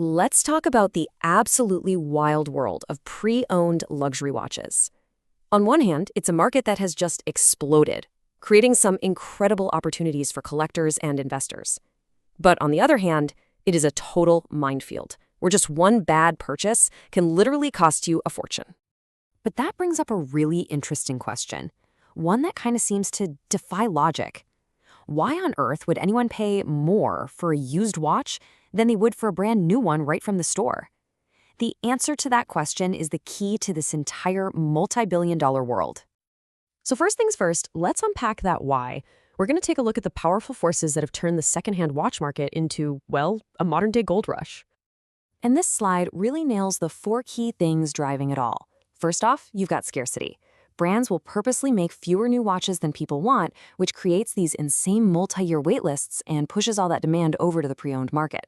Let's talk about the absolutely wild world of pre-owned luxury watches. On one hand, it's a market that has just exploded, creating some incredible opportunities for collectors and investors. But on the other hand, it is a total minefield, where just one bad purchase can literally cost you a fortune. But that brings up a really interesting question, one that kind of seems to defy logic. Why on earth would anyone pay more for a used watch than they would for a brand new one right from the store? The answer to that question is the key to this entire multi-billion-dollar world. So first things first, let's unpack that why. We're going to take a look at the powerful forces that have turned the secondhand watch market into, well, a modern-day gold rush. And this slide really nails the four key things driving it all. First off, you've got scarcity. Brands will purposely make fewer new watches than people want, which creates these insane multi-year waitlists and pushes all that demand over to the pre-owned market.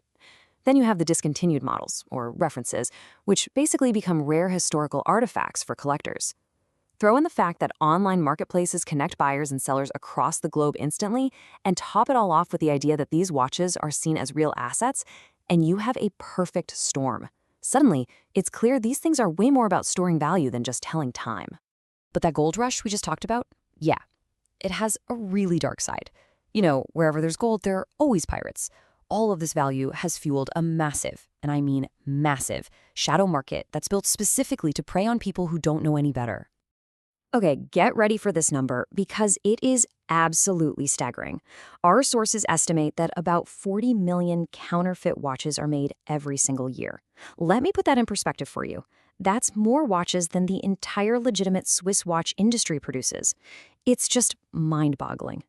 Then you have the discontinued models, or references, which basically become rare historical artifacts for collectors. Throw in the fact that online marketplaces connect buyers and sellers across the globe instantly, and top it all off with the idea that these watches are seen as real assets, and you have a perfect storm. Suddenly, it's clear these things are way more about storing value than just telling time. But that gold rush we just talked about? Yeah, it has a really dark side. You know, wherever there's gold, there are always pirates. All of this value has fueled a massive, and I mean massive, shadow market that's built specifically to prey on people who don't know any better. Okay, get ready for this number because it is absolutely staggering. Our sources estimate that about 40 million counterfeit watches are made every single year. Let me put that in perspective for you. That's more watches than the entire legitimate Swiss watch industry produces. It's just mind-boggling.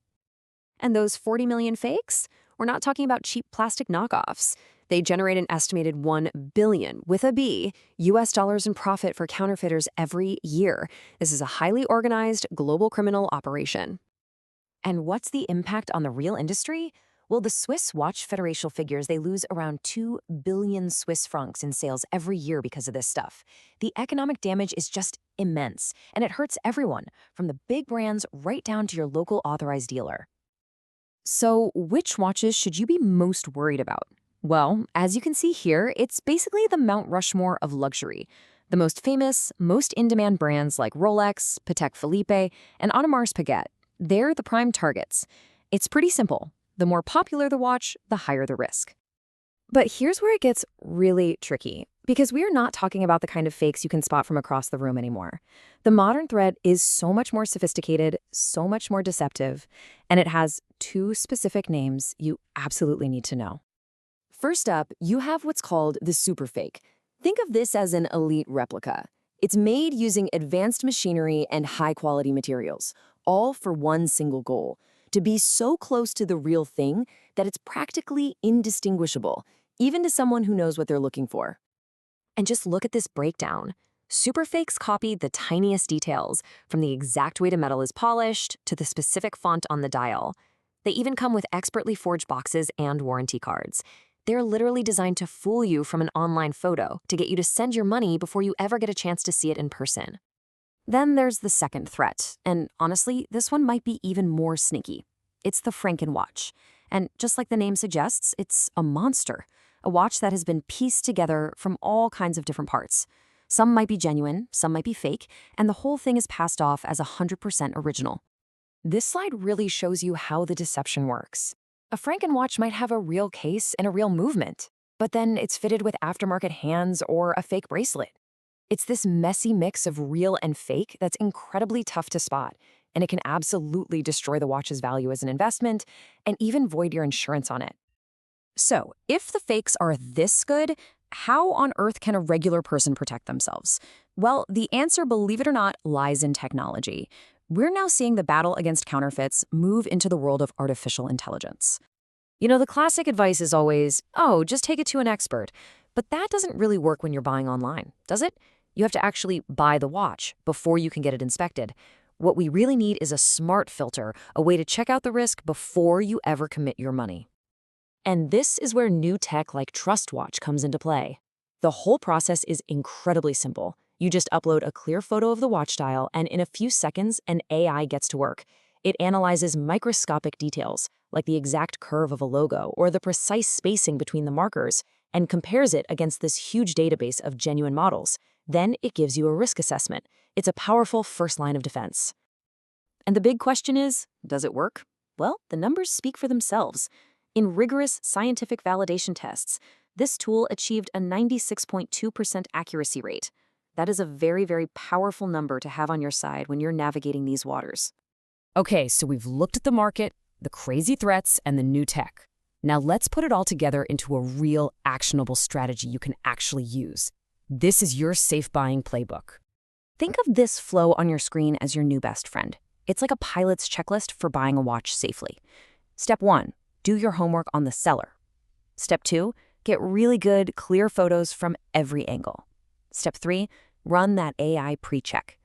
And those 40 million fakes? We're not talking about cheap plastic knockoffs. They generate an estimated $1 billion, with a B, US dollars in profit for counterfeiters every year. This is a highly organized global criminal operation. And what's the impact on the real industry? Well, the Swiss Watch Federation figures they lose around 2 billion Swiss francs in sales every year because of this stuff. The economic damage is just immense, and it hurts everyone, from the big brands right down to your local authorized dealer. So, which watches should you be most worried about? Well, as you can see here, it's basically the Mount Rushmore of luxury. The most famous, most in-demand brands like Rolex, Patek Philippe, and Audemars Piguet, they're the prime targets. It's pretty simple. The more popular the watch, the higher the risk. But here's where it gets really tricky, because we are not talking about the kind of fakes you can spot from across the room anymore. The modern threat is so much more sophisticated, so much more deceptive, and it has two specific names you absolutely need to know. First up, you have what's called the superfake. Think of this as an elite replica. It's made using advanced machinery and high-quality materials, all for one single goal: to be so close to the real thing that it's practically indistinguishable, even to someone who knows what they're looking for. And just look at this breakdown. Superfakes copy the tiniest details, from the exact way the metal is polished to the specific font on the dial. They even come with expertly forged boxes and warranty cards. They're literally designed to fool you from an online photo to get you to send your money before you ever get a chance to see it in person. Then there's the second threat, and honestly, this one might be even more sneaky. It's the Frankenwatch. And just like the name suggests, it's a monster, a watch that has been pieced together from all kinds of different parts. Some might be genuine, some might be fake, and the whole thing is passed off as 100% original. This slide really shows you how the deception works. A Frankenwatch might have a real case and a real movement, but then it's fitted with aftermarket hands or a fake bracelet. It's this messy mix of real and fake that's incredibly tough to spot, and it can absolutely destroy the watch's value as an investment and even void your insurance on it. So, if the fakes are this good, how on earth can a regular person protect themselves? Well, the answer, believe it or not, lies in technology. We're now seeing the battle against counterfeits move into the world of artificial intelligence. You know, the classic advice is always, oh, just take it to an expert. But that doesn't really work when you're buying online, does it? You have to actually buy the watch before you can get it inspected. What we really need is a smart filter, a way to check out the risk before you ever commit your money. And this is where new tech like TrustWatch comes into play. The whole process is incredibly simple. You just upload a clear photo of the watch dial, and in a few seconds, an AI gets to work. It analyzes microscopic details, like the exact curve of a logo or the precise spacing between the markers, and compares it against this huge database of genuine models. Then it gives you a risk assessment. It's a powerful first line of defense. And the big question is, does it work? Well, the numbers speak for themselves. In rigorous scientific validation tests, this tool achieved a 96.2% accuracy rate. That is a very, very powerful number to have on your side when you're navigating these waters. Okay, so we've looked at the market, the crazy threats, and the new tech. Now let's put it all together into a real, actionable strategy you can actually use. This is your safe buying playbook. Think of this flow on your screen as your new best friend. It's like a pilot's checklist for buying a watch safely. Step 1, do your homework on the seller. Step 2, get really good, clear photos from every angle. Step 3, run that AI pre-check.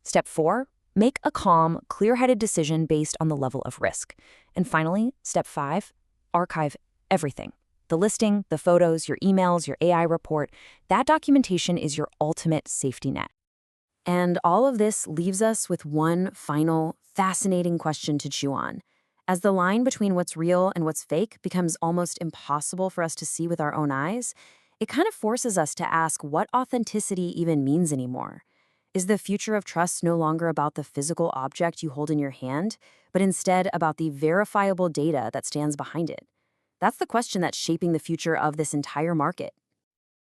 Step 4, make a calm, clear-headed decision based on the level of risk. And finally, step 5, archive everything. The listing, the photos, your emails, your AI report, that documentation is your ultimate safety net. And all of this leaves us with one final, fascinating question to chew on. As the line between what's real and what's fake becomes almost impossible for us to see with our own eyes, it kind of forces us to ask what authenticity even means anymore. Is the future of trust no longer about the physical object you hold in your hand, but instead about the verifiable data that stands behind it? That's the question that's shaping the future of this entire market.